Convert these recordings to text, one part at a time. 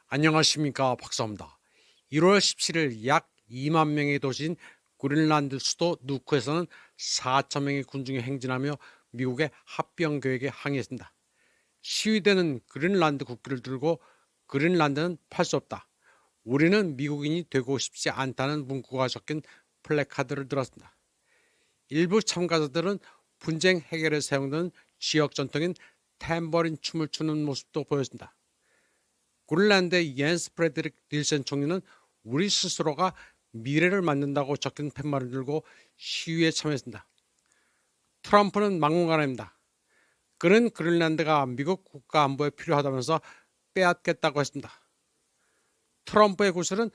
안녕하십니까, 박사입니다. 1월 17일 약 2만 명의 도시인 그린란드 수도 누크에서는 4천 명의 군중이 행진하며 미국의 합병 계획에 항의했습니다. 시위대는 그린란드 국기를 들고 그린란드는 팔 수 없다, 우리는 미국인이 되고 싶지 않다는 문구가 적힌 플래카드를 들었습니다. 일부 참가자들은 분쟁 해결에 사용되는 지역 전통인 탬버린 춤을 추는 모습도 보였습니다. 그린란드의 옌스 프레드릭 닐센 총리는 우리 스스로가 미래를 만든다고 적힌 팻말을 들고 시위에 참여했습니다. 트럼프는 막무가내입니다. 그는 그린란드가 미국 국가 안보에 필요하다면서 빼앗겠다고 했습니다. 트럼프의 구슬은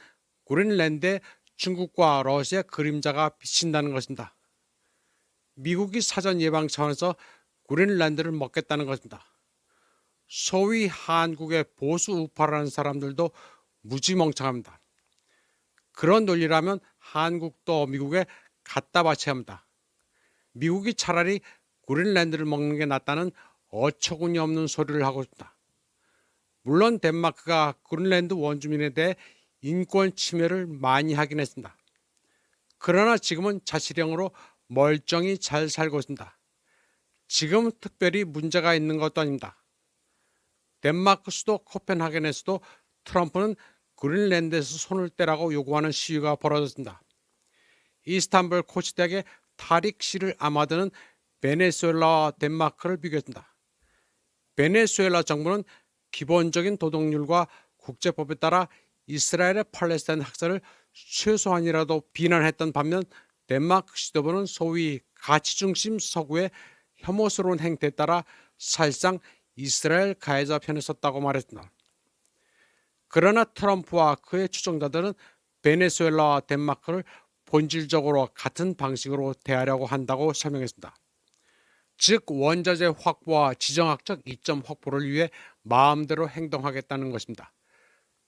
그린란드에 중국과 러시아의 그림자가 비친다는 것입니다. 미국이 사전 예방 차원에서 그린란드를 먹겠다는 것입니다. 소위 한국의 보수 우파라는 사람들도 무지멍청합니다. 그런 논리라면 한국도 미국에 갖다 바쳐야 합니다. 미국이 차라리 그린란드를 먹는 게 낫다는 어처구니 없는 소리를 하고 있습니다. 물론 덴마크가 그린란드 원주민에 대해 인권 침해를 많이 하긴 했습니다. 그러나 지금은 자치령으로 멀쩡히 잘 살고 있습니다. 지금 특별히 문제가 있는 것도 아닙니다. 덴마크 수도 코펜하겐에서도 트럼프는 그린란드에서 손을 떼라고 요구하는 시위가 벌어졌습니다. 이스탄불 코치대학의 타릭 시를 아마드는 베네수엘라와 덴마크를 비교했습니다. 베네수엘라 정부는 기본적인 도덕률과 국제법에 따라 이스라엘의 팔레스타인 학살을 최소한이라도 비난했던 반면 덴마크 지도부는 소위 가치중심 서구의 혐오스러운 행태에 따라 사실상 이스라엘 가해자 편에 섰다고 말했습니다. 그러나 트럼프와 그의 추종자들은 베네수엘라와 덴마크를 본질적으로 같은 방식으로 대하려고 한다고 설명했습니다. 즉 원자재 확보와 지정학적 이점 확보를 위해 마음대로 행동하겠다는 것입니다.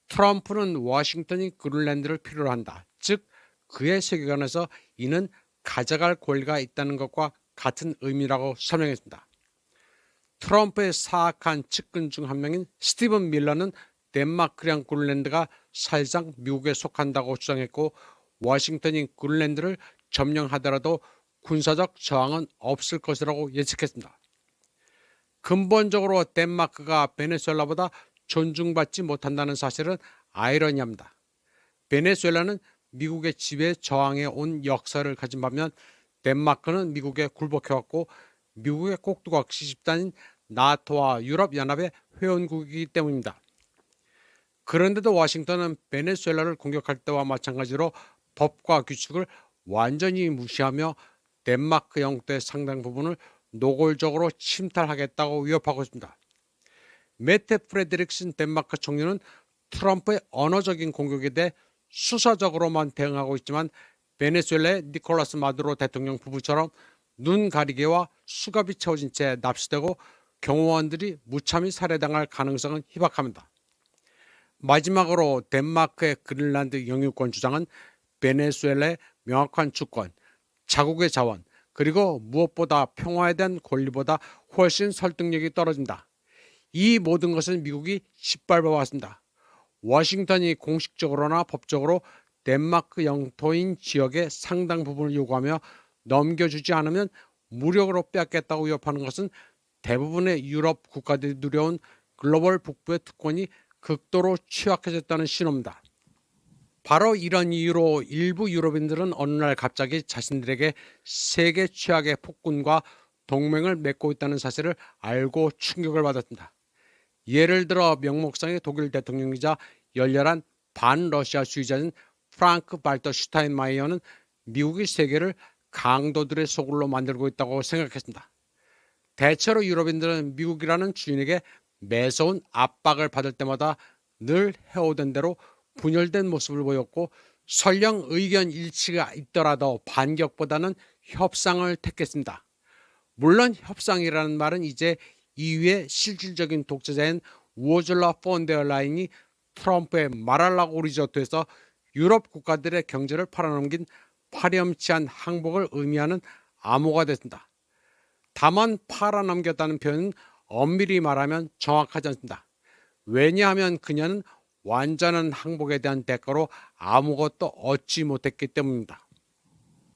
트럼프는 워싱턴이 그린란드를 필요로 한다, 즉 그의 세계관에서 이는 가져갈 권리가 있다는 것과 같은 의미라고 설명했습니다. 트럼프의 사악한 측근 중 한 명인 스티븐 밀러는 덴마크랑 그린란드가 사실상 미국에 속한다고 주장했고, 워싱턴이 그린란드를 점령하더라도 군사적 저항은 없을 것이라고 예측했습니다. 근본적으로 덴마크가 베네수엘라보다 존중받지 못한다는 사실은 아이러니합니다. 베네수엘라는 미국의 지배에 저항해 온 역사를 가진 반면 덴마크는 미국에 굴복해왔고 미국의 꼭두각시 집단인 나토와 유럽연합의 회원국이기 때문입니다. 그런데도 워싱턴은 베네수엘라를 공격할 때와 마찬가지로 법과 규칙을 완전히 무시하며 덴마크 영토의 상당 부분을 노골적으로 침탈하겠다고 위협하고 있습니다. 메테 프레드릭슨 덴마크 총리는 트럼프의 언어적인 공격에 대해 수사적으로만 대응하고 있지만 베네수엘라의 니콜라스 마두로 대통령 부부처럼 눈 가리개와 수갑이 채워진 채 납치되고 경호원들이 무참히 살해당할 가능성은 희박합니다. 마지막으로 덴마크의 그린란드 영유권 주장은 베네수엘라의 명확한 주권, 자국의 자원, 그리고 무엇보다 평화에 대한 권리보다 훨씬 설득력이 떨어진다. 이 모든 것은 미국이 짓밟아왔습니다. 워싱턴이 공식적으로나 법적으로 덴마크 영토인 지역의 상당 부분을 요구하며 넘겨주지 않으면 무력으로 빼앗겠다고 위협하는 것은 대부분의 유럽 국가들이 누려온 글로벌 북부의 특권이 극도로 취약해졌다는 신호입니다. 바로 이런 이유로 일부 유럽인들은 어느 날 갑자기 자신들에게 세계 최악의 폭군과 동맹을 맺고 있다는 사실을 알고 충격을 받았습니다. 예를 들어 명목상의 독일 대통령이자 열렬한 반러시아주의자인 프랑크 발터 슈타인마이어는 미국이 세계를 강도들의 소굴로 만들고 있다고 생각했습니다. 대체로 유럽인들은 미국이라는 주인에게 매서운 압박을 받을 때마다 늘 해오던 대로 분열된 모습을 보였고, 설령 의견 일치가 있더라도 반격보다는 협상을 택했습니다. 물론 협상이라는 말은 이제 EU의 실질적인 독재자인 우르줄라 폰데어라인이 트럼프의 마랄라고 리조트에서 유럽 국가들의 경제를 팔아넘긴 파렴치한 항복을 의미하는 암호가 됐습니다. 다만 팔아넘겼다는 표현은 엄밀히 말하면 정확하지 않습니다. 왜냐하면 그녀는 완전한 항복에 대한 대가로 아무것도 얻지 못했기 때문입니다.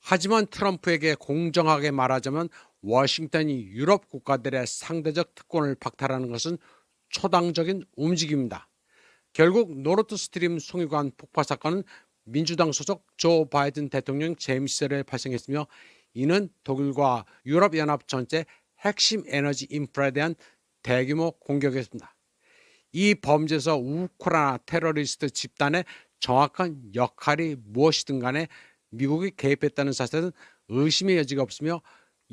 하지만 트럼프에게 공정하게 말하자면 워싱턴이 유럽 국가들의 상대적 특권을 박탈하는 것은 초당적인 움직임입니다. 결국 노르드 스트림 송유관 폭파 사건은 민주당 소속 조 바이든 대통령 재임 시절에 발생했으며, 이는 독일과 유럽연합 전체 핵심 에너지 인프라에 대한 대규모 공격이었습니다. 이 범죄에서 우크라이나 테러리스트 집단의 정확한 역할이 무엇이든 간에 미국이 개입했다는 사실은 의심의 여지가 없으며,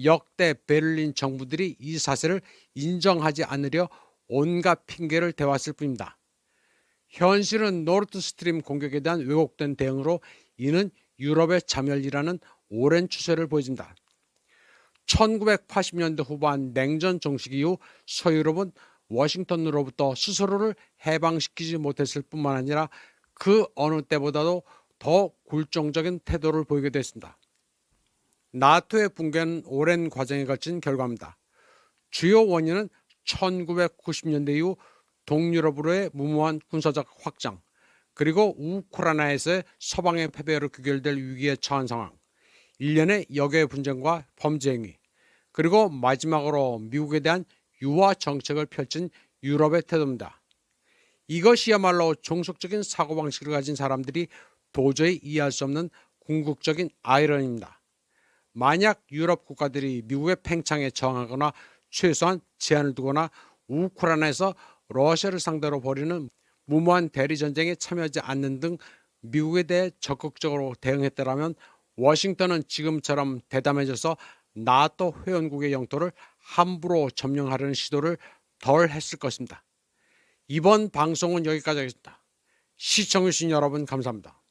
역대 베를린 정부들이 이 사실을 인정하지 않으려 온갖 핑계를 대왔을 뿐입니다. 현실은 노르드 스트림 공격에 대한 왜곡된 대응으로 이는 유럽의 자멸이라는 오랜 추세를 보여줍니다. 1980년대 후반 냉전 종식 이후 서유럽은 워싱턴으로부터 스스로를 해방시키지 못했을 뿐만 아니라 그 어느 때보다도 더 굴종적인 태도를 보이게 됐습니다. 나토의 붕괴는 오랜 과정에 걸친 결과입니다. 주요 원인은 1990년대 이후 동유럽으로의 무모한 군사적 확장, 그리고 우크라이나에서의 서방의 패배로 귀결될 위기에 처한 상황, 일련의 역외 분쟁과 범죄 행위, 그리고 마지막으로 미국에 대한 유화 정책을 펼친 유럽의 태도입니다. 이것이야말로 종속적인 사고방식을 가진 사람들이 도저히 이해할 수 없는 궁극적인 아이러니입니다. 만약 유럽 국가들이 미국의 팽창에 저항하거나 최소한 제한을 두거나 우크라이나에서 러시아를 상대로 벌이는 무모한 대리전쟁에 참여하지 않는 등 미국에 대해 적극적으로 대응했더라면 워싱턴은 지금처럼 대담해져서 나토 회원국의 영토를 함부로 점령하려는 시도를 덜 했을 것입니다. 이번 방송은 여기까지 하겠습니다. 시청해주신 여러분 감사합니다.